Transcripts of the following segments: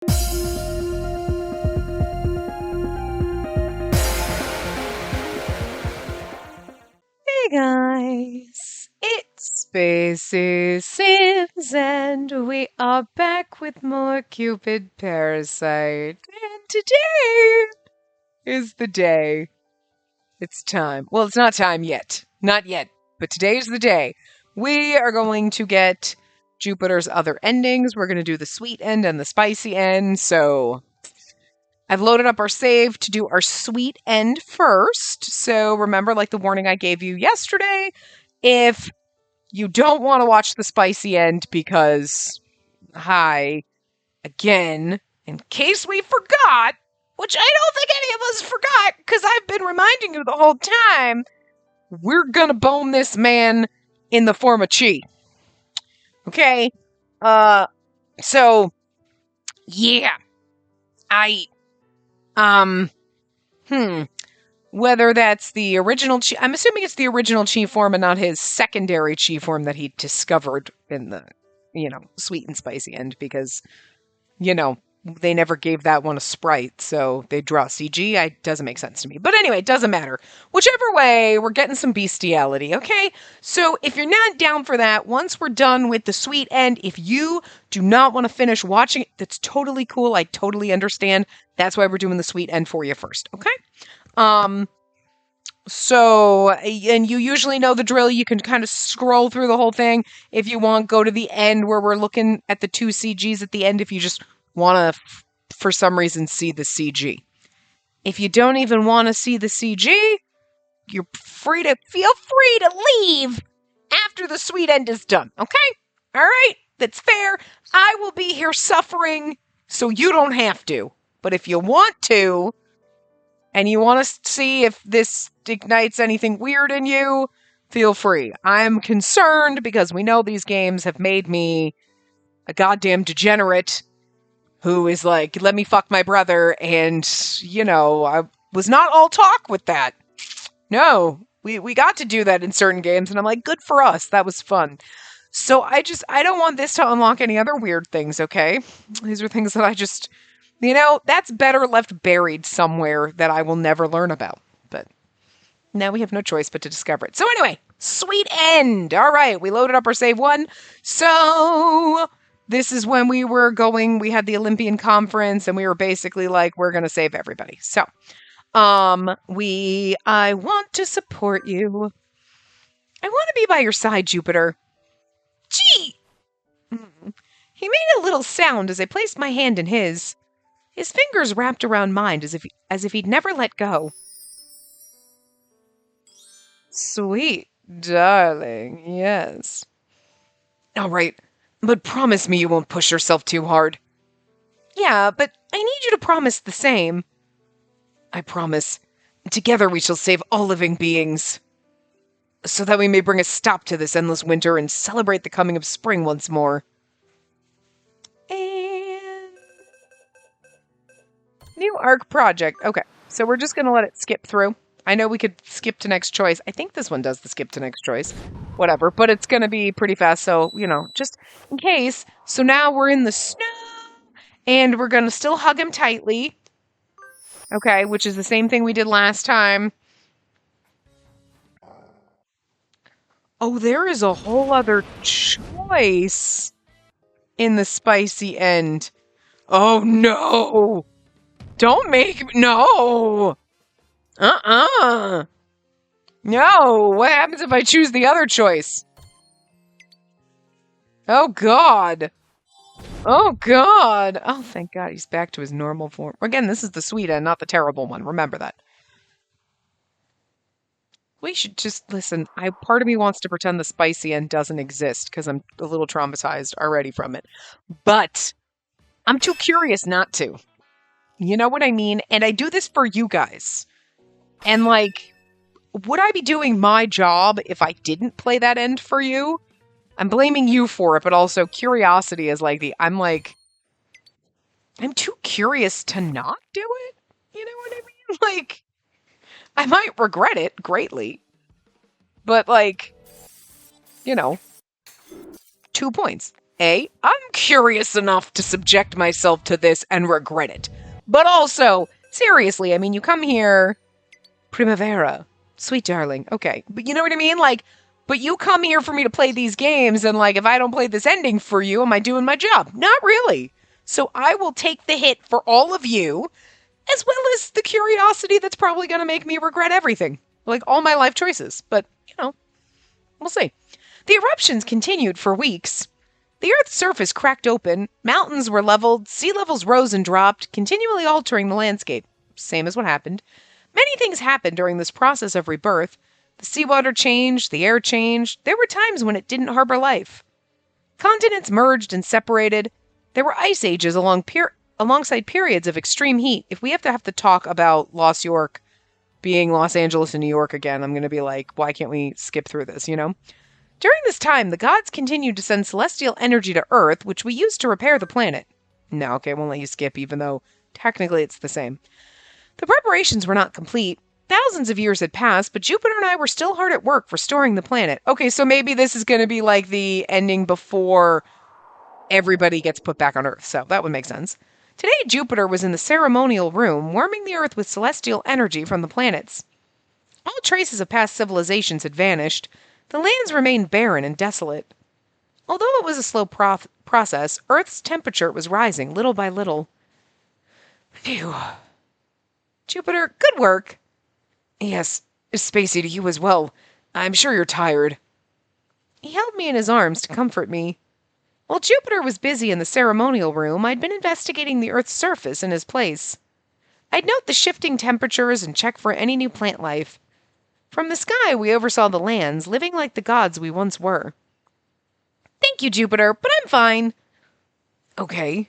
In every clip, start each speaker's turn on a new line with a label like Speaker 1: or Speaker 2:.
Speaker 1: Hey guys, it's Spacey Sims, and we are back with more Cupid Parasite. And today is the day. It's time. Well, it's not time yet. Not yet. But today's the day. We are going to get Jupiter's other endings. We're going to do the sweet end and the spicy end. So I've loaded up our save to do our sweet end first. So remember, like the warning I gave you yesterday, if you don't want to watch the spicy end because, again, in case we forgot, which I don't think any of us forgot because I've been reminding you the whole time, we're gonna bone this man in the form of chi. Okay? So, yeah. Whether that's the original chi, I'm assuming it's the original chi form and not his secondary chi form that he discovered in the, sweet and spicy end because, they never gave that one a sprite, so they draw CG. It doesn't make sense to me. But anyway, it doesn't matter. Whichever way, we're getting some bestiality, okay? So if you're not down for that, once we're done with the sweet end, if you do not want to finish watching it, that's totally cool. I totally understand. That's why we're doing the sweet end for you first, okay? So, and you usually know the drill. You can kind of scroll through the whole thing. If you want, go to the end where we're looking at the 2 CGs at the end if you just want to, for some reason, see the CG. If you don't even want to see the CG, feel free to leave after the sweet end is done, okay? All right? That's fair. I will be here suffering, so you don't have to. But if you want to, and you want to see if this ignites anything weird in you, feel free. I'm concerned because we know these games have made me a goddamn degenerate who is like, let me fuck my brother, and, I was not all talk with that. No, we got to do that in certain games, and I'm like, good for us. That was fun. So I don't want this to unlock any other weird things, okay? These are things that I just... that's better left buried somewhere that I will never learn about. But now we have no choice but to discover it. So anyway, sweet end. All right, we loaded up our save one. So this is when we had the Olympian conference and we were basically like, we're going to save everybody. So, I want to support you. I want to be by your side, Jupiter. Gee! He made a little sound as I placed my hand in his. His fingers wrapped around mine as if he'd never let go. Sweet darling, yes. All right, but promise me you won't push yourself too hard. Yeah, but I need you to promise the same. I promise. Together we shall save all living beings. So that we may bring a stop to this endless winter and celebrate the coming of spring once more. And... new ARC project. Okay, so we're just going to let it skip through. I know we could skip to next choice. I think this one does the skip to next choice. Whatever, but it's going to be pretty fast, so, just in case. So now we're in the snow, and we're going to still hug him tightly. Okay, which is the same thing we did last time. Oh, there is a whole other choice in the spicy end. Oh, no! Don't make me... no! No! What happens if I choose the other choice? Oh, God! Oh, God! Oh, thank God he's back to his normal form. Again, this is the sweet end, not the terrible one. Remember that. We should just... listen, part of me wants to pretend the spicy end doesn't exist, because I'm a little traumatized already from it. But I'm too curious not to. You know what I mean? And I do this for you guys. And, would I be doing my job if I didn't play that end for you? I'm blaming you for it, but also curiosity is I'm too curious to not do it. You know what I mean? I might regret it greatly. But, 2 points. I'm curious enough to subject myself to this and regret it. But also, seriously, I mean, you come here, Primavera, sweet darling, okay. But you know what I mean? Like, but you come here for me to play these games, and like, if I don't play this ending for you, am I doing my job? Not really. So I will take the hit for all of you, as well as the curiosity that's probably going to make me regret everything. Like, all my life choices. But, we'll see. The eruptions continued for weeks. The Earth's surface cracked open, mountains were leveled, sea levels rose and dropped, continually altering the landscape. Same as what happened. Many things happened during this process of rebirth. The seawater changed, the air changed. There were times when it didn't harbor life. Continents merged and separated. There were ice ages alongside periods of extreme heat. If we have to talk about Lost York being Los Angeles and New York again, I'm going to be like, why can't we skip through this, During this time, the gods continued to send celestial energy to Earth, which we used to repair the planet. No, okay, I won't let you skip, even though technically it's the same. The preparations were not complete. Thousands of years had passed, but Jupiter and I were still hard at work restoring the planet. Okay, so maybe this is going to be like the ending before everybody gets put back on Earth, so that would make sense. Today, Jupiter was in the ceremonial room, warming the Earth with celestial energy from the planets. All traces of past civilizations had vanished. The lands remained barren and desolate. Although it was a slow process, Earth's temperature was rising little by little. Phew. Jupiter, good work. Yes, Spacey, to you as well. I'm sure you're tired. He held me in his arms to comfort me. While Jupiter was busy in the ceremonial room, I'd been investigating the Earth's surface in his place. I'd note the shifting temperatures and check for any new plant life. From the sky, we oversaw the lands, living like the gods we once were. Thank you, Jupiter, but I'm fine. Okay.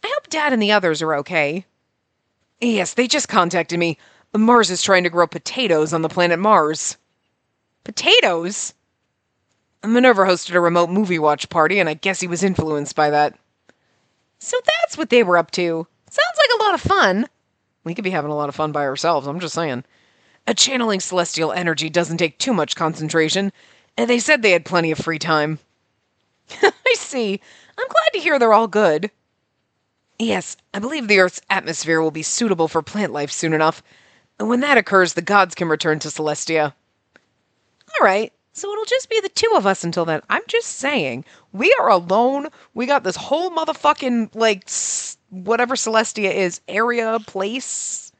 Speaker 1: I hope Dad and the others are okay. Yes, they just contacted me. Mars is trying to grow potatoes on the planet Mars. Potatoes? Minerva hosted a remote movie watch party, and I guess he was influenced by that. So that's what they were up to. Sounds like a lot of fun. We could be having a lot of fun by ourselves, I'm just saying. Channeling celestial energy doesn't take too much concentration, and they said they had plenty of free time. I see. I'm glad to hear they're all good. Yes, I believe the Earth's atmosphere will be suitable for plant life soon enough. And when that occurs, the gods can return to Celestia. All right, so it'll just be the two of us until then. I'm just saying, we are alone. We got this whole motherfucking, whatever Celestia is, area, place,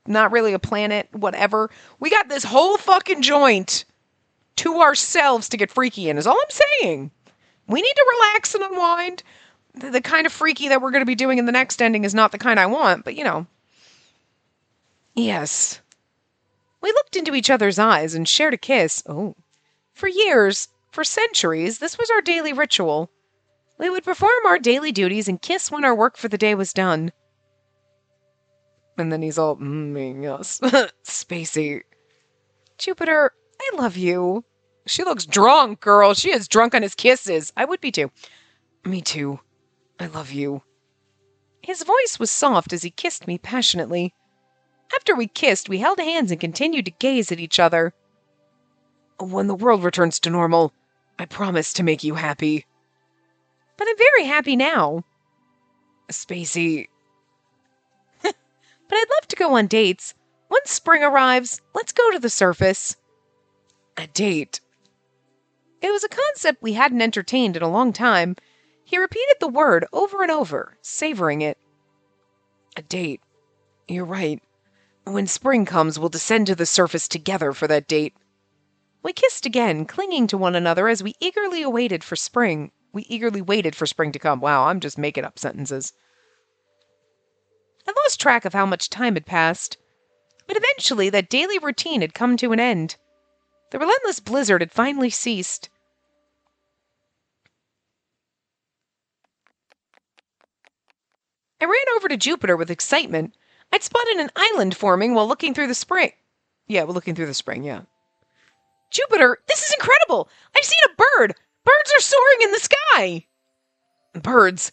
Speaker 1: not really a planet, whatever. We got this whole fucking joint to ourselves to get freaky in, is all I'm saying. We need to relax and unwind. The kind of freaky that we're going to be doing in the next ending is not the kind I want, but Yes. We looked into each other's eyes and shared a kiss. Oh. For years, for centuries, this was our daily ritual. We would perform our daily duties and kiss when our work for the day was done. And then he's all, yes. Spacey. Jupiter, I love you. She looks drunk, girl. She is drunk on his kisses. I would be too. Me too. I love you. His voice was soft as he kissed me passionately. After we kissed, we held hands and continued to gaze at each other. When the world returns to normal, I promise to make you happy. But I'm very happy now. Spacey. But I'd love to go on dates. Once spring arrives, let's go to the surface. A date. It was a concept we hadn't entertained in a long time. He repeated the word over and over, savoring it. A date. You're right. When spring comes, we'll descend to the surface together for that date. We kissed again, clinging to one another as we eagerly waited for spring. To come. Wow, I'm just making up sentences. I lost track of how much time had passed. But eventually, that daily routine had come to an end. The relentless blizzard had finally ceased. I ran over to Jupiter with excitement. I'd spotted an island forming while looking through the spring. Yeah. Jupiter, this is incredible! I've seen a bird! Birds are soaring in the sky! Birds?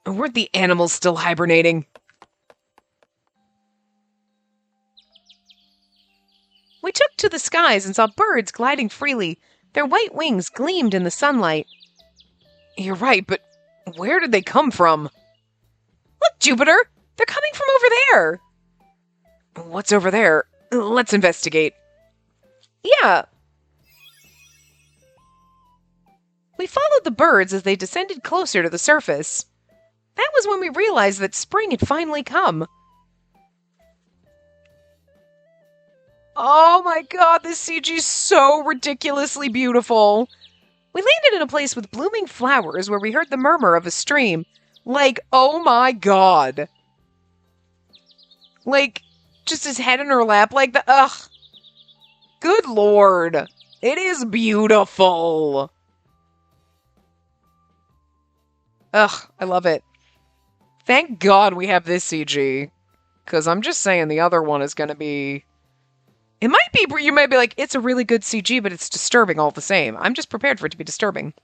Speaker 1: Weren't the animals still hibernating? We took to the skies and saw birds gliding freely. Their white wings gleamed in the sunlight. You're right, but where did they come from? Look, Jupiter! They're coming from over there! What's over there? Let's investigate. Yeah. We followed the birds as they descended closer to the surface. That was when we realized that spring had finally come. Oh my god, this CG's so ridiculously beautiful. We landed in a place with blooming flowers where we heard the murmur of a stream. Like, oh my god. Like, just his head in her lap, like the, ugh. Good lord. It is beautiful. Ugh, I love it. Thank God we have this CG. Because I'm just saying the other one is going to be... It might be, you might be like, it's a really good CG, but it's disturbing all the same. I'm just prepared for it to be disturbing.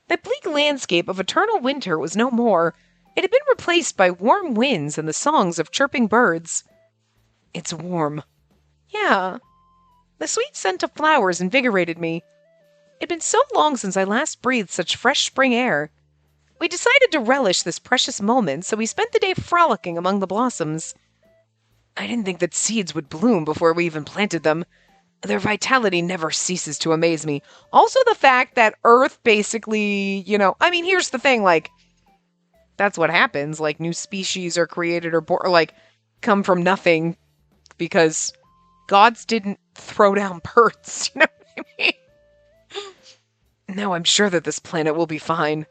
Speaker 1: That bleak landscape of eternal winter was no more. It had been replaced by warm winds and the songs of chirping birds. It's warm. Yeah. The sweet scent of flowers invigorated me. It had been so long since I last breathed such fresh spring air. We decided to relish this precious moment, so we spent the day frolicking among the blossoms. I didn't think that seeds would bloom before we even planted them. Their vitality never ceases to amaze me. Also the fact that Earth basically, I mean, here's the thing, like, that's what happens. Like, new species are created or like, come from nothing because gods didn't throw down birds. You know what I mean? Now I'm sure that this planet will be fine.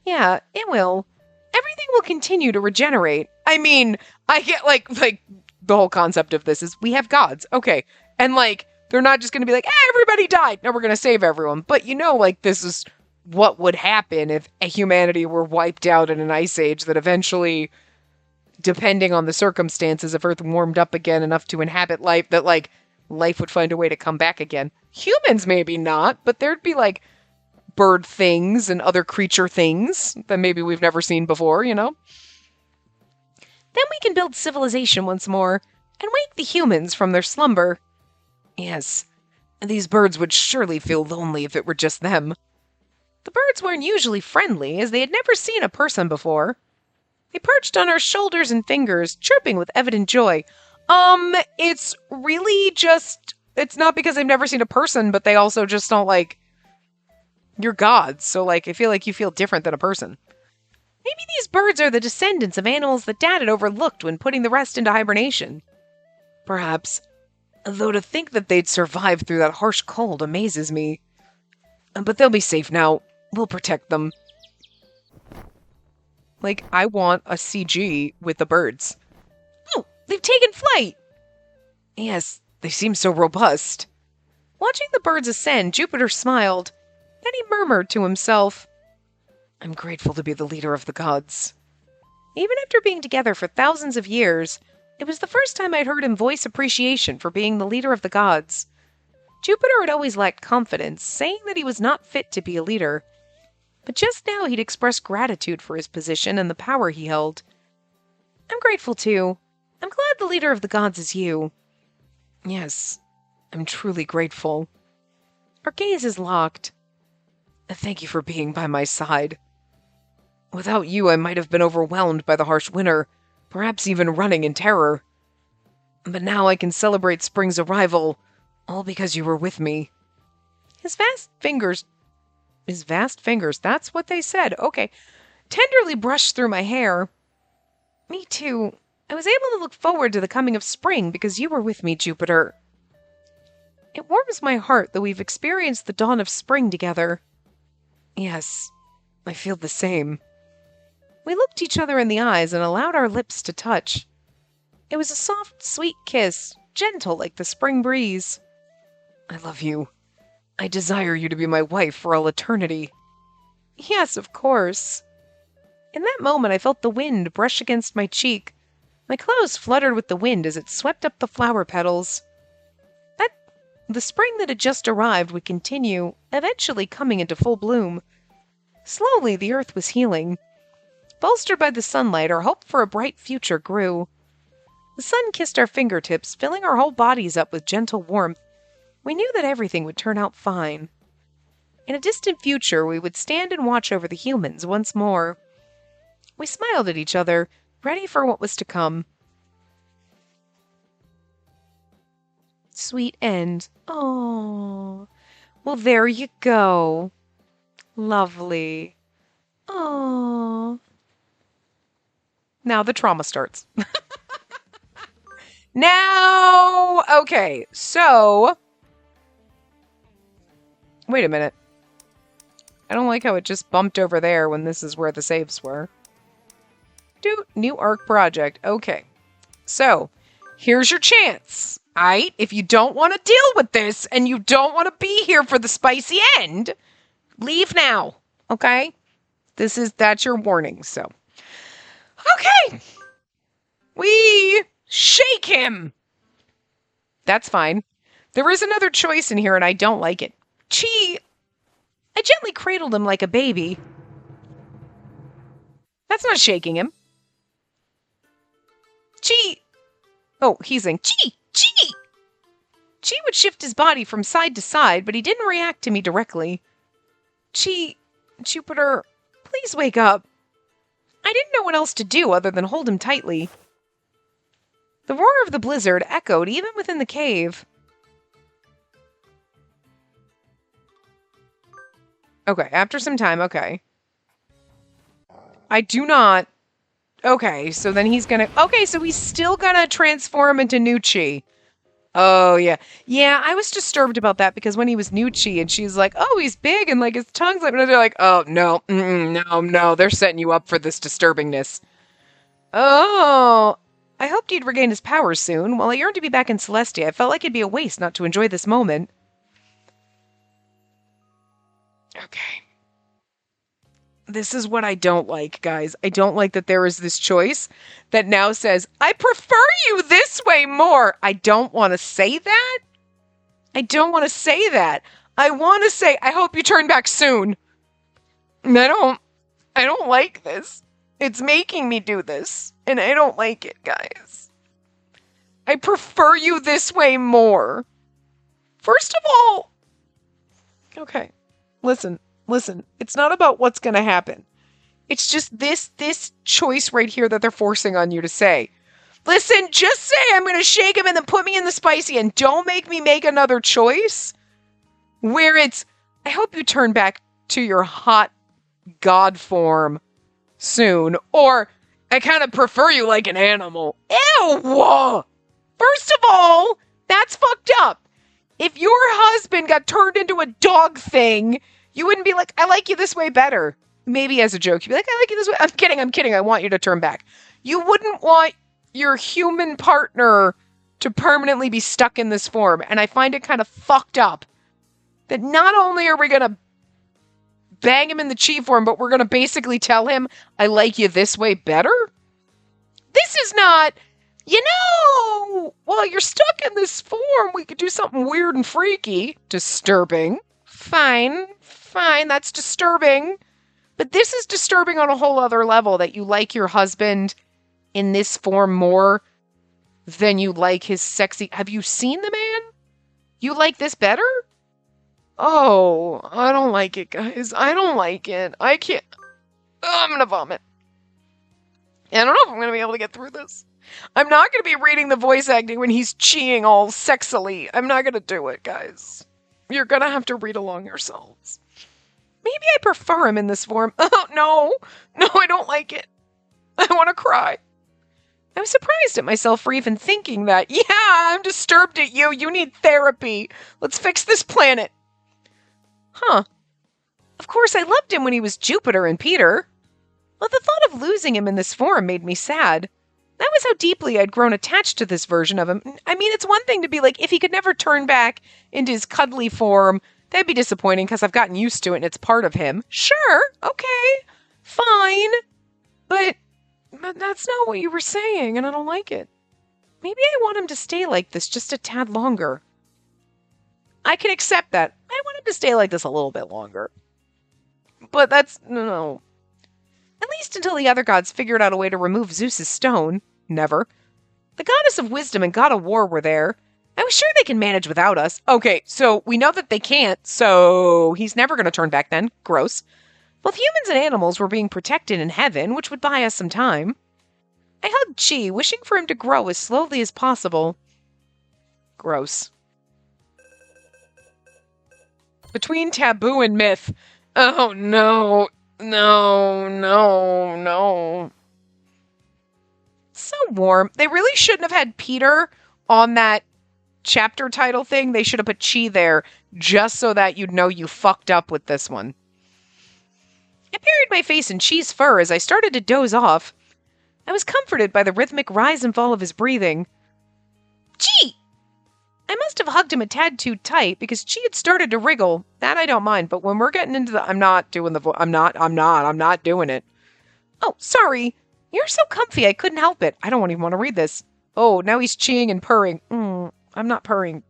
Speaker 1: Yeah, it will. Everything will continue to regenerate. I mean, I get, like, the whole concept of this is we have gods. Okay. And, like, they're not just going to be like, everybody died. No, we're going to save everyone. But, like, this is what would happen if humanity were wiped out in an ice age that eventually, depending on the circumstances, if Earth warmed up again enough to inhabit life, that, like, life would find a way to come back again. Humans, maybe not, but there'd be, like, bird things and other creature things that maybe we've never seen before, Then we can build civilization once more and wake the humans from their slumber. Yes, these birds would surely feel lonely if it were just them. The birds weren't usually friendly, as they had never seen a person before. They perched on our shoulders and fingers, chirping with evident joy. It's really just... It's not because they've never seen a person, but they also just don't, like... You're gods, so, like, I feel like you feel different than a person. Maybe these birds are the descendants of animals that Dad had overlooked when putting the rest into hibernation. Perhaps. Though to think that they'd survive through that harsh cold amazes me. But they'll be safe now. We'll protect them. Like, I want a CG with the birds. Oh, they've taken flight! Yes, they seem so robust. Watching the birds ascend, Jupiter smiled. Then he murmured to himself, I'm grateful to be the leader of the gods. Even after being together for thousands of years, it was the first time I'd heard him voice appreciation for being the leader of the gods. Jupiter had always lacked confidence, saying that he was not fit to be a leader. But just now he'd expressed gratitude for his position and the power he held. I'm grateful too. I'm glad the leader of the gods is you. Yes, I'm truly grateful. Our gazes locked. Thank you for being by my side. Without you, I might have been overwhelmed by the harsh winter, perhaps even running in terror. But now I can celebrate spring's arrival, all because you were with me. His vast fingers, that's what they said, okay, tenderly brushed through my hair. Me too. I was able to look forward to the coming of spring because you were with me, Jupiter. It warms my heart that we've experienced the dawn of spring together. Yes, I feel the same. We looked each other in the eyes and allowed our lips to touch. It was a soft, sweet kiss, gentle like the spring breeze. I love you. I desire you to be my wife for all eternity. Yes, of course. In that moment, I felt the wind brush against my cheek. My clothes fluttered with the wind as it swept up the flower petals. The spring that had just arrived would continue, eventually coming into full bloom. Slowly, the earth was healing. Bolstered by the sunlight, our hope for a bright future grew. The sun kissed our fingertips, filling our whole bodies up with gentle warmth. We knew that everything would turn out fine. In a distant future, we would stand and watch over the humans once more. We smiled at each other, ready for what was to come. Sweet end. Oh. Well, there you go. Lovely. Oh. Now the trauma starts. Now, okay, so... Wait a minute. I don't like how it just bumped over there when this is where the saves were. New ARC project. Okay. So, here's your chance. Aight? If you don't want to deal with this and you don't want to be here for the spicy end, leave now. Okay? That's your warning, so. Okay. We shake him. That's fine. There is another choice in here and I don't like it. I gently cradled him like a baby. That's not shaking him. Oh, he's saying, Chi! Chi would shift his body from side to side, but he didn't react to me directly. Jupiter, please wake up. I didn't know what else to do other than hold him tightly. The roar of the blizzard echoed even within the cave. Okay, after some time, okay. I do not... Okay, so then he's gonna... Okay, so he's still gonna transform into new Chi. Oh, yeah. Yeah, I was disturbed about that because when he was new Chi and she's like, oh, he's big and like his tongue's like... And they're like, oh, no, no, they're setting you up for this disturbingness. Oh, I hoped he'd regain his powers soon. While I yearned to be back in Celestia, I felt like it'd be a waste not to enjoy this moment. Okay. This is what I don't like, guys. I don't like that there is this choice that now says, I prefer you this way more. I don't want to say that. I don't want to say that. I want to say, I hope you turn back soon. And I don't like this. It's making me do this. And I don't like it, guys. I prefer you this way more. First of all, okay. Listen, it's not about what's going to happen. It's just this choice right here that they're forcing on you to say. Listen, just say I'm going to shake him and then put me in the spicy and don't make me make another choice where it's, I hope you turn back to your hot god form soon. Or, I kind of prefer you like an animal. Ew! First of all, that's fucked up. If your husband got turned into a dog thing, you wouldn't be like, I like you this way better. Maybe as a joke, you'd be like, I like you this way. I'm kidding. I want you to turn back. You wouldn't want your human partner to permanently be stuck in this form. And I find it kind of fucked up that not only are we going to bang him in the chi form, but we're going to basically tell him, I like you this way better? This is not... while you're stuck in this form, we could do something weird and freaky. Disturbing. Fine, that's disturbing. But this is disturbing on a whole other level, that you like your husband in this form more than you like his sexy... Have you seen the man? You like this better? Oh, I don't like it, guys. I don't like it. I can't... Oh, I'm gonna vomit. I don't know if I'm gonna be able to get through this. I'm not going to be reading the voice acting when he's cheeing all sexily. I'm not going to do it, guys. You're going to have to read along yourselves. Maybe I prefer him in this form. Oh, no. No, I don't like it. I want to cry. I'm surprised at myself for even thinking that. Yeah, I'm disturbed at you. You need therapy. Let's fix this planet. Huh. Of course, I loved him when he was Jupiter and Peter. But the thought of losing him in this form made me sad. That was how deeply I'd grown attached to this version of him. I mean, it's one thing to be like, if he could never turn back into his cuddly form, that'd be disappointing because I've gotten used to it and it's part of him. Sure, okay, fine. But that's not what you were saying and I don't like it. Maybe I want him to stay like this just a tad longer. I can accept that. I want him to stay like this a little bit longer. But that's... no. At least until the other gods figured out a way to remove Zeus's stone. Never. The goddess of wisdom and god of war were there, I was sure they can manage without us. Okay, so we know that they can't, so he's never going to turn back then. Gross. Both humans and animals were being protected in heaven, which would buy us some time. I hugged Chi, wishing for him to grow as slowly as possible. Gross. Between taboo and myth. Oh, no. No, no, no. So warm. They really shouldn't have had Peter on that chapter title thing. They should have put Chi there just so that you'd know you fucked up with this one. I buried my face in Chi's fur as I started to doze off. I was comforted by the rhythmic rise and fall of his breathing. Chi! I must have hugged him a tad too tight because Chi had started to wriggle. That I don't mind, but when we're getting into the... I'm not doing it. Oh, sorry. You're so comfy I couldn't help it. I don't even want to read this. Oh, now he's cheeing and purring. I'm not purring.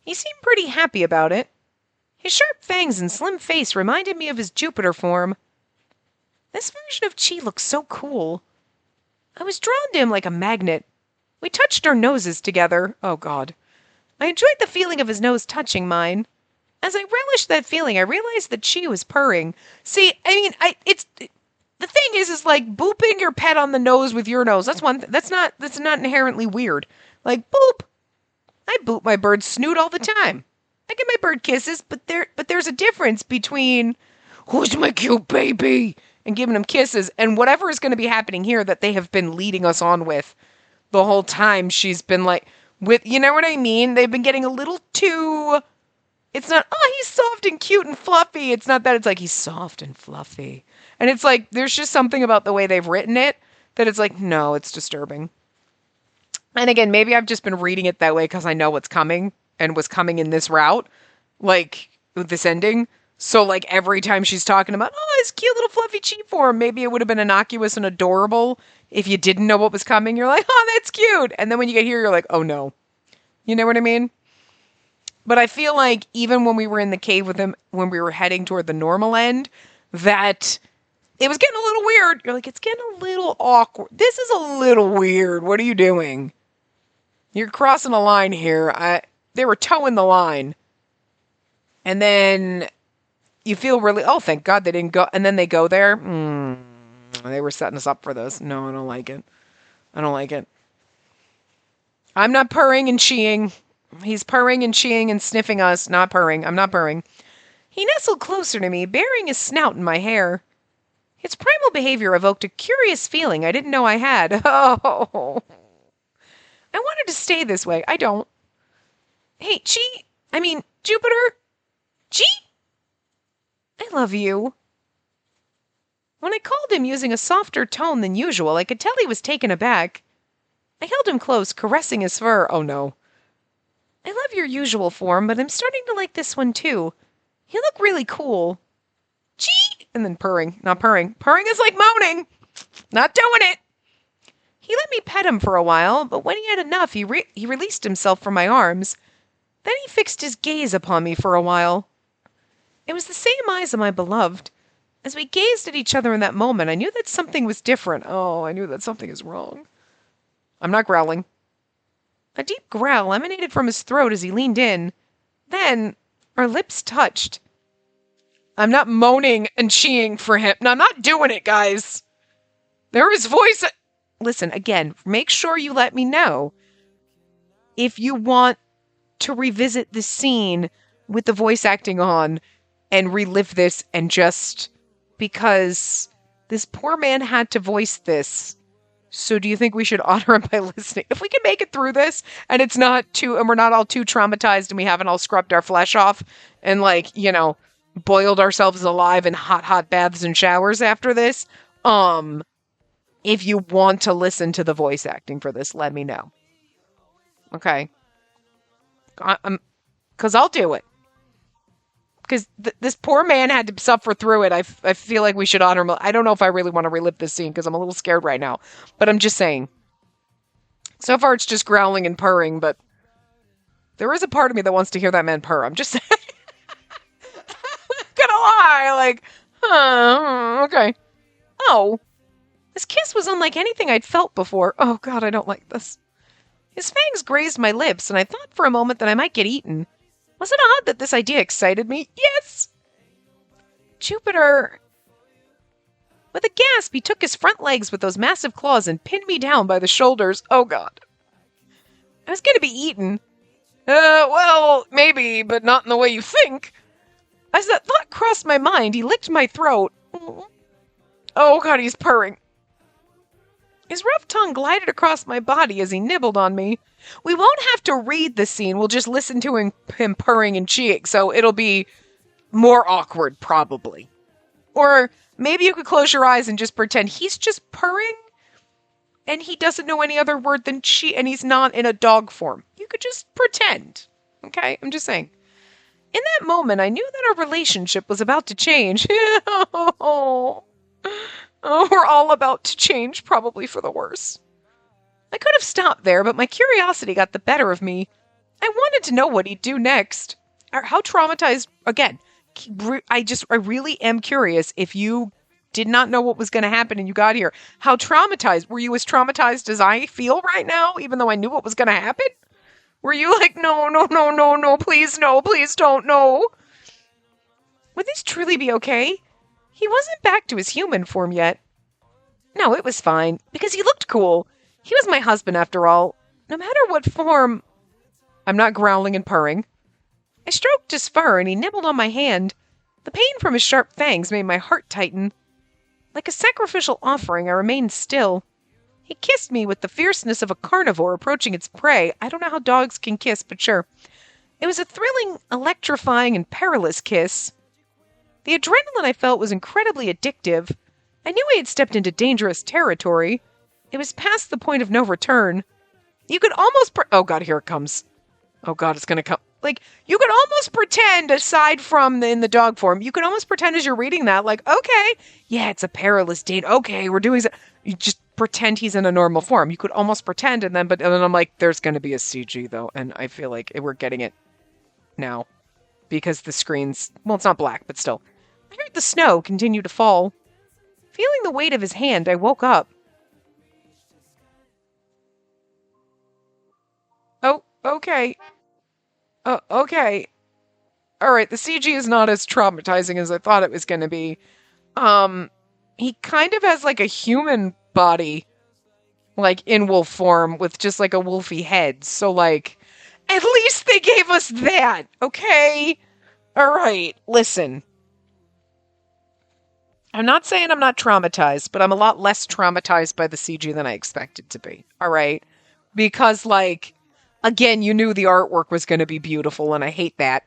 Speaker 1: He seemed pretty happy about it. His sharp fangs and slim face reminded me of his Jupiter form. This version of Chi looks so cool. I was drawn to him like a magnet. We touched our noses together. Oh, God. I enjoyed the feeling of his nose touching mine. As I relished that feeling, I realized that Chi was purring. See, I mean, the thing is like booping your pet on the nose with your nose. That's that's not inherently weird. Like, boop. I boop my bird's snoot all the time. I give my bird kisses, but there's a difference between who's my cute baby and giving him kisses and whatever is going to be happening here that they have been leading us on with the whole time. She's been like, you know what I mean? They've been getting a little too, it's not, oh, he's soft and cute and fluffy. It's not that, it's like, he's soft and fluffy. And it's like, there's just something about the way they've written it that it's like, no, it's disturbing. And again, maybe I've just been reading it that way because I know what's coming and was coming in this route, like with this ending. So like every time she's talking about, oh, his cute little fluffy Chi form, maybe it would have been innocuous and adorable if you didn't know what was coming. You're like, oh, that's cute. And then when you get here, you're like, oh no. You know what I mean? But I feel like even when we were in the cave with him, when we were heading toward the normal end, that it was getting a little weird. You're like, it's getting a little awkward. This is a little weird. What are you doing? You're crossing a line here. They were towing the line. And then you feel really, oh, thank God they didn't go. And then they go there. They were setting us up for this. No, I don't like it. I don't like it. I'm not purring and cheeing. He's purring and cheeing and sniffing us. Not purring. I'm not purring. He nestled closer to me, burying his snout in my hair. His primal behavior evoked a curious feeling I didn't know I had. Oh. I wanted to stay this way. I don't. Hey, Jupiter? Chi? I love you. When I called him using a softer tone than usual, I could tell he was taken aback. I held him close, caressing his fur. Oh, no. I love your usual form, but I'm starting to like this one, too. You look really cool. Chi! And then purring. Not purring. Purring is like moaning. Not doing it. He let me pet him for a while, but when he had enough, he released himself from my arms. Then he fixed his gaze upon me for a while. It was the same eyes of my beloved. As we gazed at each other in that moment, I knew that something was different. Oh, I knew that something is wrong. I'm not growling. A deep growl emanated from his throat as he leaned in. Then, our lips touched. I'm not moaning and cheeing for him. No, I'm not doing it, guys. There is voice. Listen, again, make sure you let me know if you want to revisit the scene with the voice acting on and relive this, and just because this poor man had to voice this. So do you think we should honor him by listening? If we can make it through this and it's not too, and we're not all too traumatized and we haven't all scrubbed our flesh off and boiled ourselves alive in hot baths and showers after this, if you want to listen to the voice acting for this, let me know. Okay. Because I'll do it. Because this poor man had to suffer through it. I feel like we should honor him. I don't know if I really want to relive this scene because I'm a little scared right now. But I'm just saying. So far it's just growling and purring, but there is a part of me that wants to hear that man purr. I'm just saying. I'm not gonna lie. Okay. Oh. This kiss was unlike anything I'd felt before. Oh, God, I don't like this. His fangs grazed my lips, and I thought for a moment that I might get eaten. Was it odd that this idea excited me? Yes! Jupiter. With a gasp, he took his front legs with those massive claws and pinned me down by the shoulders. Oh, God. I was going to be eaten. Well, maybe, but not in the way you think. As that thought crossed my mind, he licked my throat. Oh, God, he's purring. His rough tongue glided across my body as he nibbled on me. We won't have to read the scene. We'll just listen to him purring and cheeing, so it'll be more awkward, probably. Or maybe you could close your eyes and just pretend he's just purring and he doesn't know any other word than chee, and he's not in a dog form. You could just pretend. Okay? I'm just saying. In that moment, I knew that our relationship was about to change. Oh, we're all about to change, probably for the worse. I could have stopped there, but my curiosity got the better of me. I wanted to know what he'd do next. How traumatized, again, I really am curious if you did not know what was going to happen and you got here. How traumatized? Were you as traumatized as I feel right now, even though I knew what was going to happen? Were you like, no, please don't, no? Would this truly be okay? He wasn't back to his human form yet. No, it was fine, because he looked cool. He was my husband, after all. No matter what form... I'm not growling and purring. I stroked his fur, and he nibbled on my hand. The pain from his sharp fangs made my heart tighten. Like a sacrificial offering, I remained still. He kissed me with the fierceness of a carnivore approaching its prey. I don't know how dogs can kiss, but sure. It was a thrilling, electrifying, and perilous kiss. The adrenaline I felt was incredibly addictive. I knew I had stepped into dangerous territory. It was past the point of no return. You could almost... oh, God, here it comes. Oh, God, it's going to come. Like, you could almost pretend, aside from in the dog form, you could almost pretend as you're reading that, like, okay, yeah, it's a perilous date. Okay, we're doing... You just pretend he's in a normal form. You could almost pretend, and then I'm like, there's going to be a CG, though, and I feel like we're getting it now. Because the screen's... well, it's not black, but still. I heard the snow continue to fall. Feeling the weight of his hand, I woke up. Oh, okay. Okay. Alright, the CG is not as traumatizing as I thought it was going to be. He kind of has like a human body, like in wolf form, with just like a wolfy head. So like, at least they gave us that, okay? Alright, listen. I'm not saying I'm not traumatized, but I'm a lot less traumatized by the CG than I expected to be. All right? Because, like, again, you knew the artwork was going to be beautiful, and I hate that.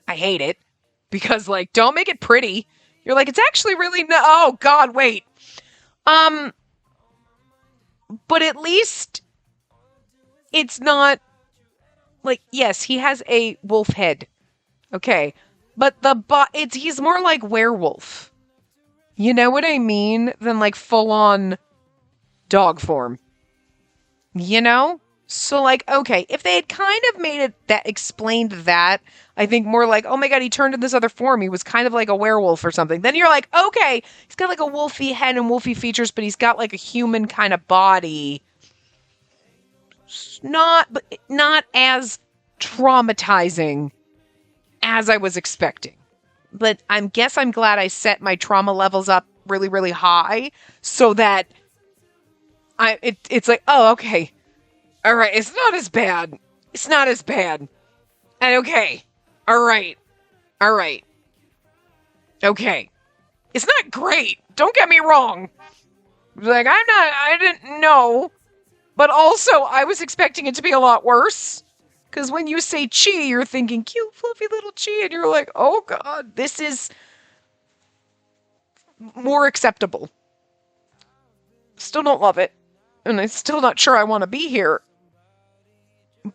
Speaker 1: I hate it. Because, like, don't make it pretty. You're like, it's actually really... oh, God, wait. But at least it's not... like, yes, he has a wolf head. Okay. But he's more like werewolf. You know what I mean? Than like full-on dog form. You know? So like, okay, if they had kind of made it that explained that, I think more like, oh my God, he turned in this other form. He was kind of like a werewolf or something. Then you're like, okay, he's got like a wolfy head and wolfy features, but he's got like a human kind of body. Not as traumatizing as I was expecting. But I'm glad I set my trauma levels up really, really high so that it's like, oh, okay. All right. It's not as bad. It's not as bad. And okay. All right. All right. Okay. It's not great. Don't get me wrong. Like, I didn't know. But also, I was expecting it to be a lot worse. Because when you say Chi, you're thinking cute, fluffy little Chi, and you're like, oh God, this is more acceptable. Still don't love it. And I'm still not sure I want to be here.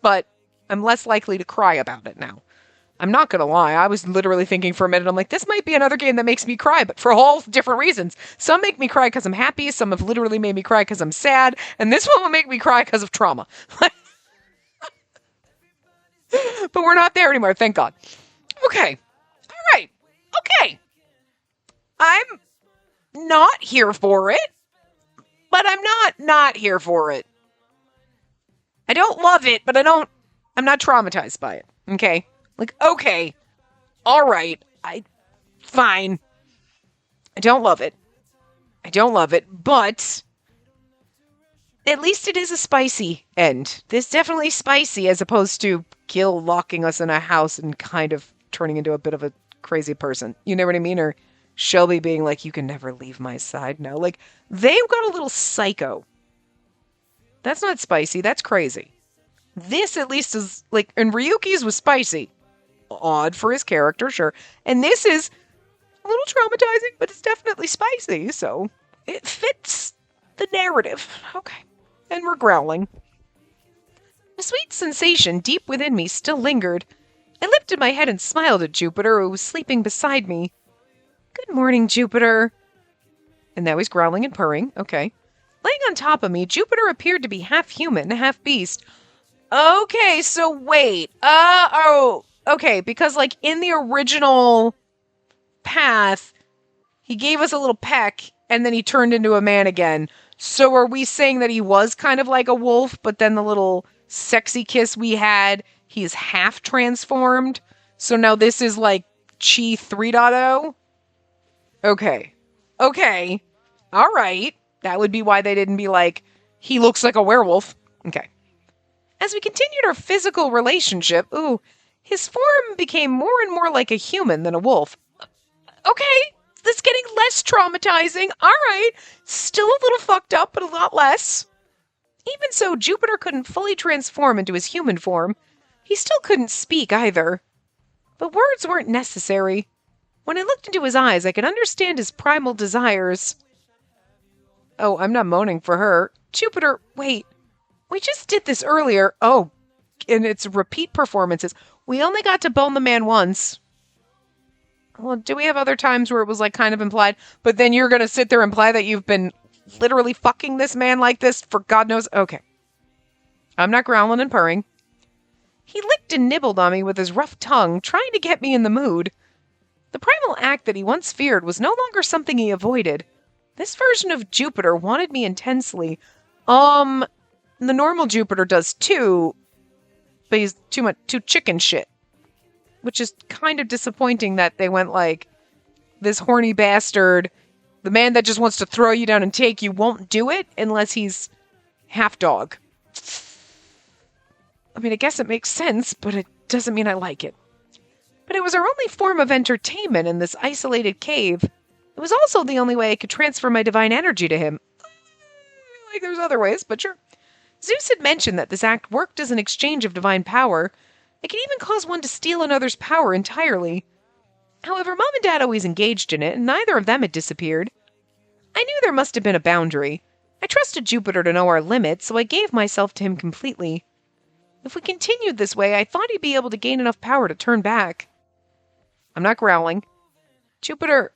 Speaker 1: But I'm less likely to cry about it now. I'm not going to lie. I was literally thinking for a minute, I'm like, this might be another game that makes me cry, but for all different reasons. Some make me cry because I'm happy. Some have literally made me cry because I'm sad. And this one will make me cry because of trauma. But we're not there anymore, thank God. Okay. All right. Okay. I'm not here for it, but I'm not here for it. I don't love it, but I'm not traumatized by it. Okay? Like, okay. All right. Fine. I don't love it. I don't love it, but at least it is a spicy end. This definitely spicy as opposed to Gil locking us in a house and kind of turning into a bit of a crazy person. You know what I mean? Or Shelby being like, you can never leave my side now. Like, they've got a little psycho. That's not spicy. That's crazy. This at least is like, and Ryuki's was spicy. Odd for his character, sure. And this is a little traumatizing, but it's definitely spicy, so it fits the narrative. Okay. And we're growling. A sweet sensation deep within me still lingered. I lifted my head and smiled at Jupiter, who was sleeping beside me. Good morning, Jupiter. And now he's growling and purring. Okay. Laying on top of me, Jupiter appeared to be half human, half beast. Okay, so wait. Okay, because like in the original path, he gave us a little peck and then he turned into a man again. So are we saying that he was kind of like a wolf, but then the little sexy kiss we had, he's half transformed? So now this is like Chi 3.0? Okay. All right. That would be why they didn't be like, he looks like a werewolf. Okay. As we continued our physical relationship, his form became more and more like a human than a wolf. Okay, that's getting less traumatizing. All right, still a little fucked up, but a lot less. Even so, Jupiter couldn't fully transform into his human form. He still couldn't speak either. But words weren't necessary. When I looked into his eyes, I could understand his primal desires. Oh, I'm not moaning for her. Jupiter, wait. We just did this earlier. Oh, and it's repeat performances. We only got to bone the man once. Well, do we have other times where it was like kind of implied? But then you're going to sit there and imply that you've been literally fucking this man like this for God knows. Okay. I'm not growling and purring. He licked and nibbled on me with his rough tongue, trying to get me in the mood. The primal act that he once feared was no longer something he avoided. This version of Jupiter wanted me intensely. The normal Jupiter does too, but he's too chicken shit. Which is kind of disappointing that they went like, this horny bastard, the man that just wants to throw you down and take you won't do it unless he's half dog. I mean, I guess it makes sense, but it doesn't mean I like it. But it was our only form of entertainment in this isolated cave. It was also the only way I could transfer my divine energy to him. Like there's other ways, but sure. Zeus had mentioned that this act worked as an exchange of divine power. It could even cause one to steal another's power entirely. However, Mom and Dad always engaged in it, and neither of them had disappeared. I knew there must have been a boundary. I trusted Jupiter to know our limits, so I gave myself to him completely. If we continued this way, I thought he'd be able to gain enough power to turn back. I'm not growling. Jupiter,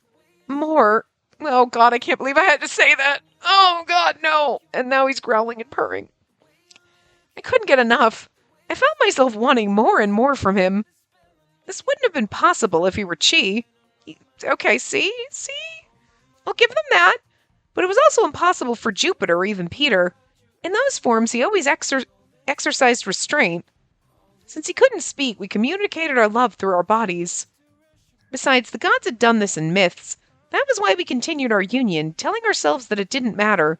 Speaker 1: more. Oh God, I can't believe I had to say that. Oh God, no. And now he's growling and purring. I couldn't get enough. I found myself wanting more and more from him. This wouldn't have been possible if he were Chi. Okay, see? I'll give them that. But it was also impossible for Jupiter or even Peter. In those forms, he always exercised restraint. Since he couldn't speak, we communicated our love through our bodies. Besides, the gods had done this in myths. That was why we continued our union, telling ourselves that it didn't matter.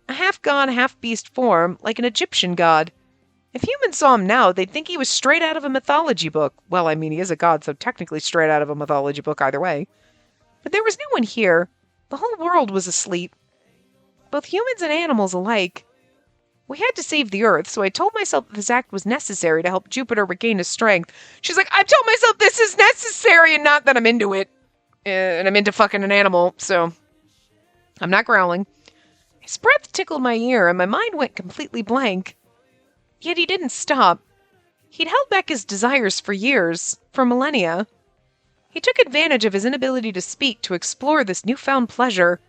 Speaker 1: A half-god, half-beast form, like an Egyptian god. If humans saw him now, they'd think he was straight out of a mythology book. Well, I mean, he is a god, so technically straight out of a mythology book either way. But there was no one here. The whole world was asleep. Both humans and animals alike. We had to save the Earth, so I told myself that this act was necessary to help Jupiter regain his strength. She's like, I've told myself this is necessary and not that I'm into it. And I'm into fucking an animal, so I'm not growling. His breath tickled my ear and my mind went completely blank. Yet he didn't stop. He'd held back his desires for years, for millennia. He took advantage of his inability to speak to explore this newfound pleasure.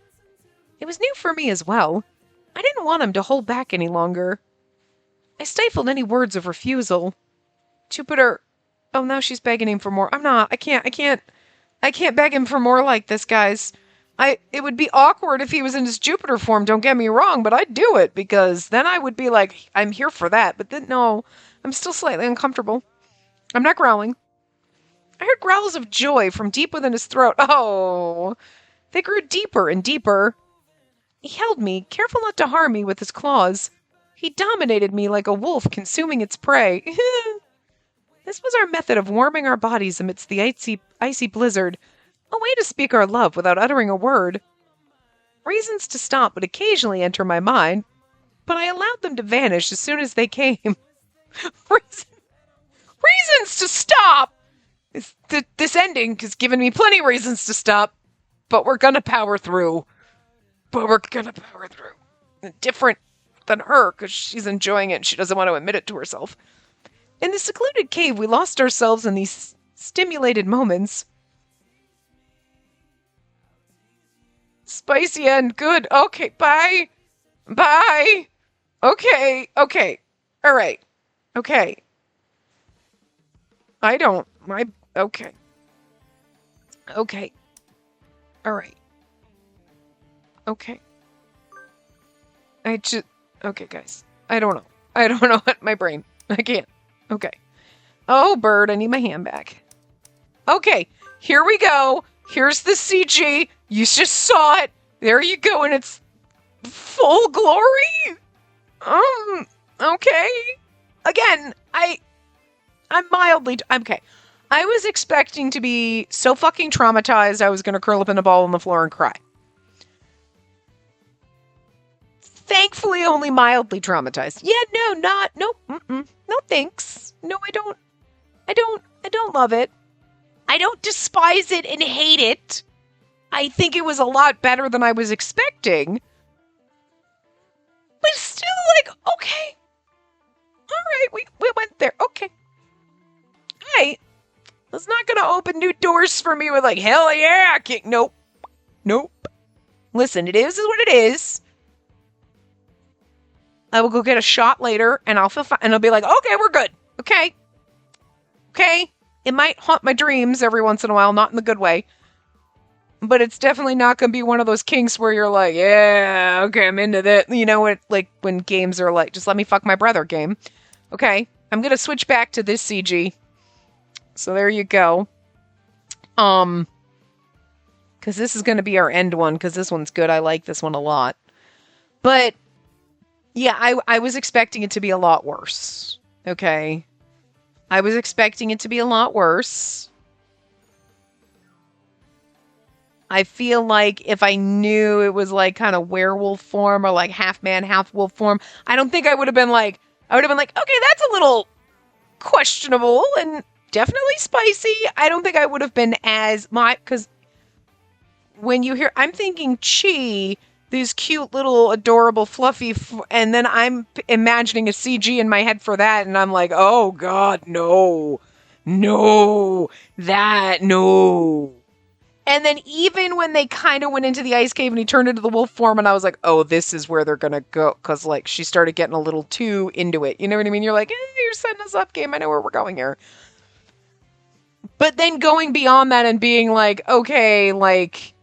Speaker 1: It was new for me as well. I didn't want him to hold back any longer. I stifled any words of refusal. Jupiter... Oh, now she's begging him for more. I'm not. I can't beg him for more like this, guys. It would be awkward if he was in his Jupiter form, don't get me wrong, but I'd do it because then I would be like, I'm here for that. But then, no, I'm still slightly uncomfortable. I'm not growling. I heard growls of joy from deep within his throat. Oh, they grew deeper and deeper. He held me, careful not to harm me with his claws. He dominated me like a wolf consuming its prey. This was our method of warming our bodies amidst the icy blizzard. A way to speak our love without uttering a word. Reasons to stop would occasionally enter my mind, but I allowed them to vanish as soon as they came. Reasons to stop! This ending has given me plenty of reasons to stop, but we're gonna power through. Different than her, because she's enjoying it and she doesn't want to admit it to herself. In the secluded cave, we lost ourselves in these stimulated moments. Spicy and good. Okay, bye. Bye. Okay. All right. Okay. Okay. Okay. All right. Okay. Okay, guys. I don't know what my brain. I can't. Okay. Oh, bird, I need my hand back. Okay, here we go. Here's the CG. You just saw it. There you go in its full glory. Okay. Again, I'm mildly... Okay. I was expecting to be so fucking traumatized I was going to curl up in a ball on the floor and cry. Thankfully, only mildly traumatized. Yeah, no, thanks. No, I don't love it. I don't despise it and hate it. I think it was a lot better than I was expecting. But still, like, okay. All right, we went there. Okay. All right. That's not going to open new doors for me with like, hell yeah. I can't. Nope. Listen, it is what it is. I will go get a shot later, and I'll feel fine, and I'll be like, okay, we're good. Okay. It might haunt my dreams every once in a while, not in the good way. But it's definitely not going to be one of those kinks where you're like, yeah, okay, I'm into that. You know, like when games are like, just let me fuck my brother game. Okay, I'm going to switch back to this CG. So there you go. Because this is going to be our end one, because this one's good. I like this one a lot. But... yeah, I was expecting it to be a lot worse. Okay. I was expecting it to be a lot worse. I feel like if I knew it was like kind of werewolf form or like half man, half wolf form, I don't think I would have been like, okay, that's a little questionable and definitely spicy. I don't think I would have been because when you hear, I'm thinking Chi, these cute little adorable fluffy and then I'm imagining a CG in my head for that and I'm like, oh god, no. And then even when they kind of went into the ice cave and he turned into the wolf form and I was like, oh, this is where they're gonna go, because like she started getting a little too into it, you know what I mean? You're like, you're setting us up, game, I know where we're going here. But then going beyond that and being like, okay, like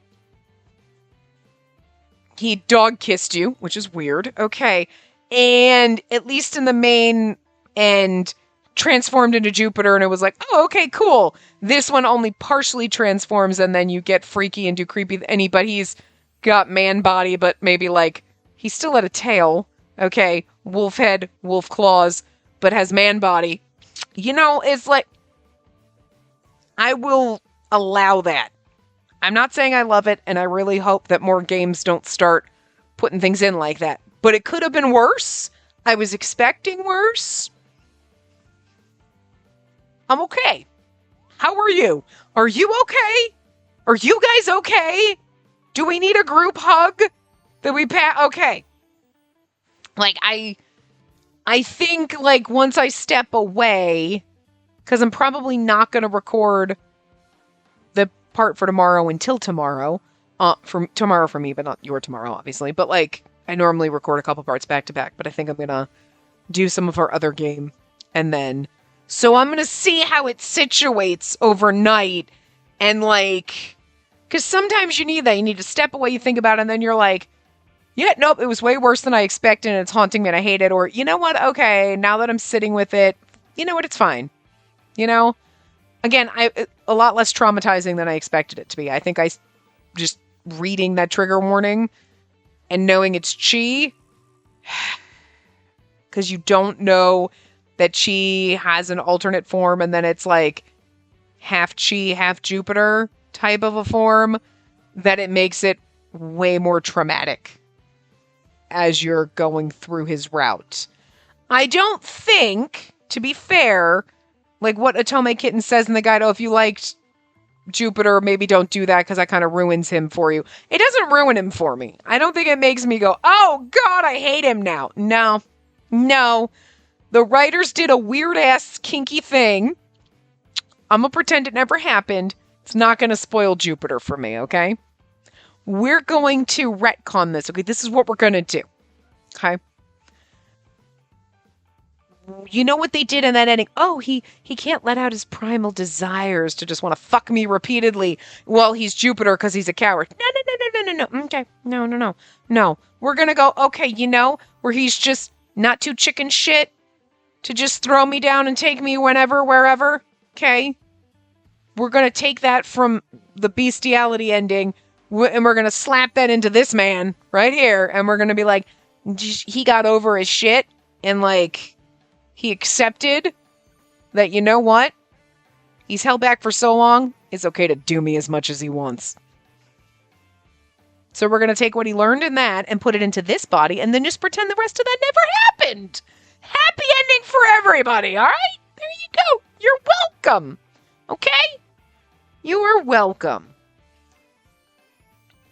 Speaker 1: he dog kissed you, which is weird. Okay. And at least in the main end, transformed into Jupiter, and it was like, oh, okay, cool. This one only partially transforms, and then you get freaky and do creepy. But he's got man body, but maybe like he's still at a tail. Okay. Wolf head, wolf claws, but has man body. You know, it's like, I will allow that. I'm not saying I love it, and I really hope that more games don't start putting things in like that. But it could have been worse. I was expecting worse. I'm okay. How are you? Are you okay? Are you guys okay? Do we need a group hug? Okay. Like, I think, like, once I step away, because I'm probably not going to record the part for tomorrow until tomorrow. For tomorrow for me, but not your tomorrow, obviously. But, like, I normally record a couple parts back to back, but I think I'm going to do some of our other game. And then, so I'm going to see how it situates overnight. And, like, Because sometimes you need that. You need to step away, you think about it, and then you're like, yeah, nope, it was way worse than I expected, and it's haunting me, and I hate it. Or, you know what? Okay, now that I'm sitting with it, you know what? It's fine. You know? Again, a lot less traumatizing than I expected it to be. I think I just reading that trigger warning and knowing it's chi, because you don't know that chi has an alternate form, and then it's like half chi, half Jupiter type of a form, that it makes it way more traumatic as you're going through his route. I don't think, to be fair, like what Otome Kitten says in the guide, oh, if you liked Jupiter, maybe don't do that because that kind of ruins him for you. It doesn't ruin him for me. I don't think it makes me go, oh God, I hate him now. No. The writers did a weird ass kinky thing. I'm gonna pretend it never happened. It's not gonna spoil Jupiter for me, okay? We're going to retcon this, okay? This is what we're gonna do, okay? You know what they did in that ending? Oh, he can't let out his primal desires to just want to fuck me repeatedly. Well, he's Jupiter because he's a coward. No. Okay, no. We're gonna go, okay, you know, where he's just not too chicken shit to just throw me down and take me whenever, wherever, okay? We're gonna take that from the bestiality ending, and we're gonna slap that into this man right here, and we're gonna be like, he got over his shit, and like, he accepted that, you know what? He's held back for so long, it's okay to do me as much as he wants. So we're going to take what he learned in that and put it into this body and then just pretend the rest of that never happened. Happy ending for everybody, all right? There you go. You're welcome. Okay? You are welcome.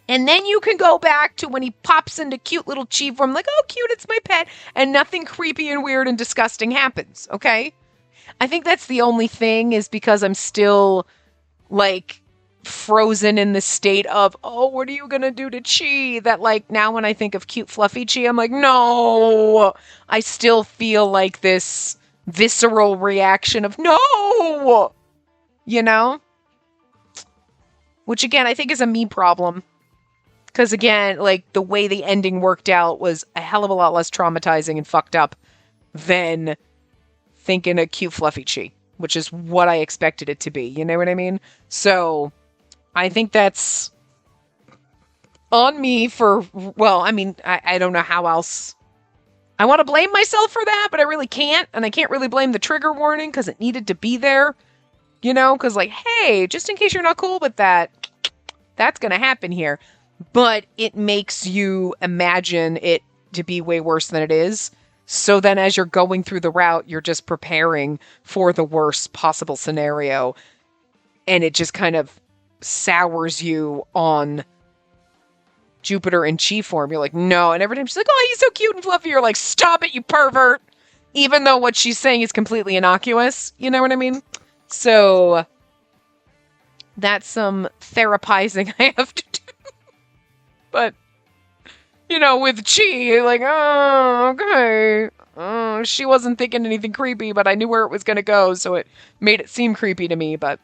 Speaker 1: And then you can go back to when he pops into cute little chi form, like, oh, cute, it's my pet, and nothing creepy and weird and disgusting happens, okay? I think that's the only thing, is because I'm still, like, frozen in the state of, oh, what are you gonna do to chi? That, like, now when I think of cute, fluffy chi, I'm like, no! I still feel like this visceral reaction of, no! You know? Which, again, I think is a me problem. Because, again, like, the way the ending worked out was a hell of a lot less traumatizing and fucked up than thinking a cute, fluffy chi, which is what I expected it to be. You know what I mean? So, I think that's on me for, well, I mean, I don't know how else. I want to blame myself for that, but I really can't. And I can't really blame the trigger warning because it needed to be there. You know? Because, like, hey, just in case you're not cool with that, that's going to happen here. But it makes you imagine it to be way worse than it is. So then as you're going through the route, you're just preparing for the worst possible scenario. And it just kind of sours you on Jupiter in chi form. You're like, no. And every time she's like, oh, he's so cute and fluffy, you're like, stop it, you pervert. Even though what she's saying is completely innocuous. You know what I mean? So that's some therapizing I have to do. But, you know, with chi, like, oh, okay. She wasn't thinking anything creepy, but I knew where it was going to go, so it made it seem creepy to me. But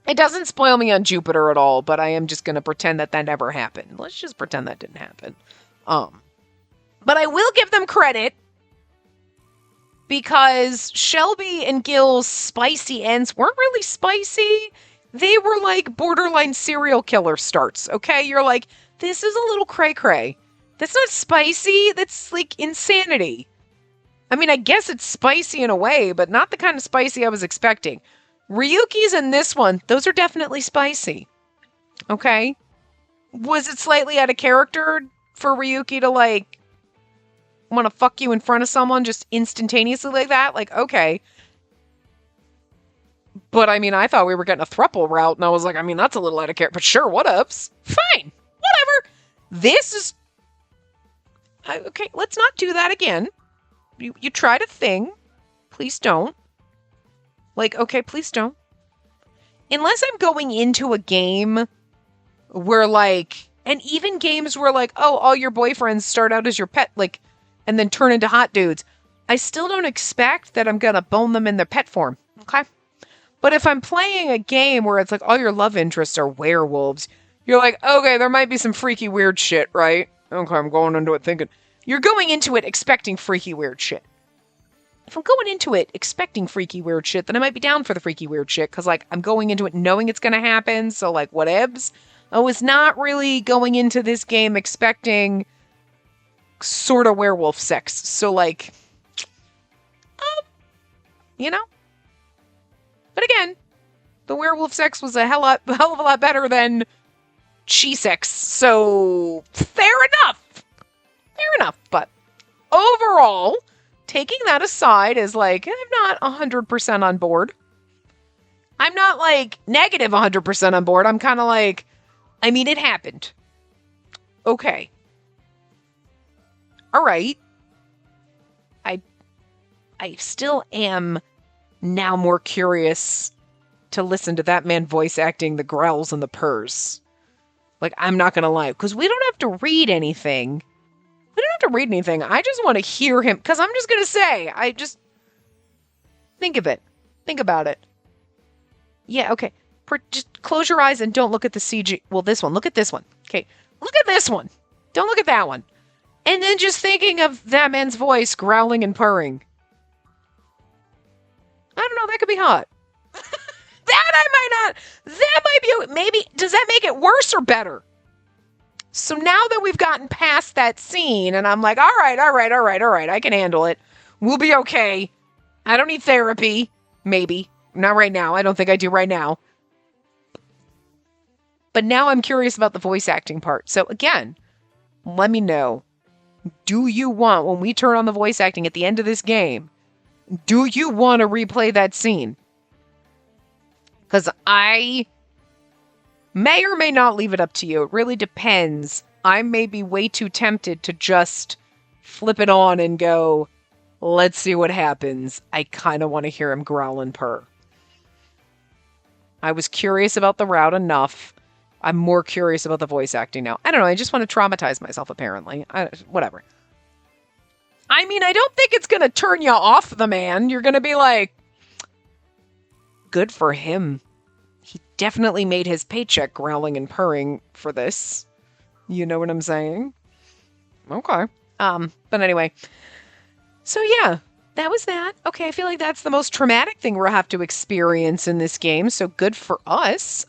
Speaker 1: it doesn't spoil me on Jupiter at all, but I am just going to pretend that never happened. Let's just pretend that didn't happen. But I will give them credit, because Shelby and Gil's spicy ends weren't really spicy. They were like borderline serial killer starts, okay? You're like, this is a little cray-cray. That's not spicy. That's, like, insanity. I mean, I guess it's spicy in a way, but not the kind of spicy I was expecting. Ryuki's in this one, those are definitely spicy. Okay? Was it slightly out of character for Ryuki to, like, want to fuck you in front of someone just instantaneously like that? Like, okay. But, I mean, I thought we were getting a throuple route, and I was like, I mean, that's a little out of character, but sure, what-ups. Fine. Whatever. This is... Okay, let's not do that again. You tried a thing. Please don't. Like, okay, please don't. Unless I'm going into a game where, like... And even games where, like, oh, all your boyfriends start out as your pet, like, and then turn into hot dudes. I still don't expect that I'm gonna bone them in their pet form. Okay? But if I'm playing a game where it's like all your love interests are werewolves, you're like, okay, there might be some freaky weird shit, right? Okay, I'm going into it thinking. You're going into it expecting freaky weird shit. If I'm going into it expecting freaky weird shit, then I might be down for the freaky weird shit, because, like, I'm going into it knowing it's going to happen, so, like, whatevs. I was not really going into this game expecting sort of werewolf sex, so, like, you know? But again, the werewolf sex was a hell of a lot better than she sex, so fair enough. Fair enough, but overall, taking that aside is like, I'm not 100% on board. I'm not like negative 100% on board. I'm kind of like, I mean, it happened. Okay. All right. I still am now more curious to listen to that man voice acting the growls and the purrs. Like, I'm not going to lie, because we don't have to read anything. We don't have to read anything. I just want to hear him, because I'm just going to say, I just think of it. Think about it. Yeah, okay. Just close your eyes and don't look at the CG. Well, this one. Look at this one. Okay. Look at this one. Don't look at that one. And then just thinking of that man's voice growling and purring. I don't know. That could be hot. That I might not. That might be. Maybe. Does that make it worse or better? So now that we've gotten past that scene and I'm like, all right. I can handle it. We'll be okay. I don't need therapy. Maybe. Not right now. I don't think I do right now. But now I'm curious about the voice acting part. So again, let me know. Do you want, when we turn on the voice acting at the end of this game, do you want to replay that scene? Because I may or may not leave it up to you. It really depends. I may be way too tempted to just flip it on and go, let's see what happens. I kind of want to hear him growl and purr. I was curious about the route enough. I'm more curious about the voice acting now. I don't know. I just want to traumatize myself, apparently. Whatever. I mean, I don't think it's going to turn you off the man. You're going to be like, good for him. He definitely made his paycheck growling and purring for this. You know what I'm saying? Okay. But anyway. So yeah, that was that. Okay, I feel like that's the most traumatic thing we'll have to experience in this game. So good for us.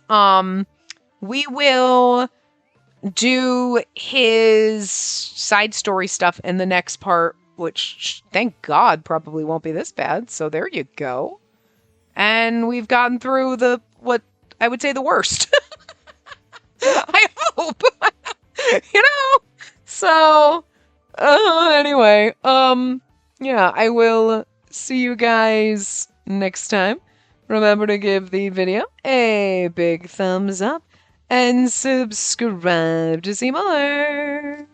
Speaker 1: We will do his side story stuff in the next part, which, thank God, probably won't be this bad. So there you go. And we've gotten through what I would say the worst. I hope. You know? So, anyway, yeah, I will see you guys next time. Remember to give the video a big thumbs up and subscribe to see more.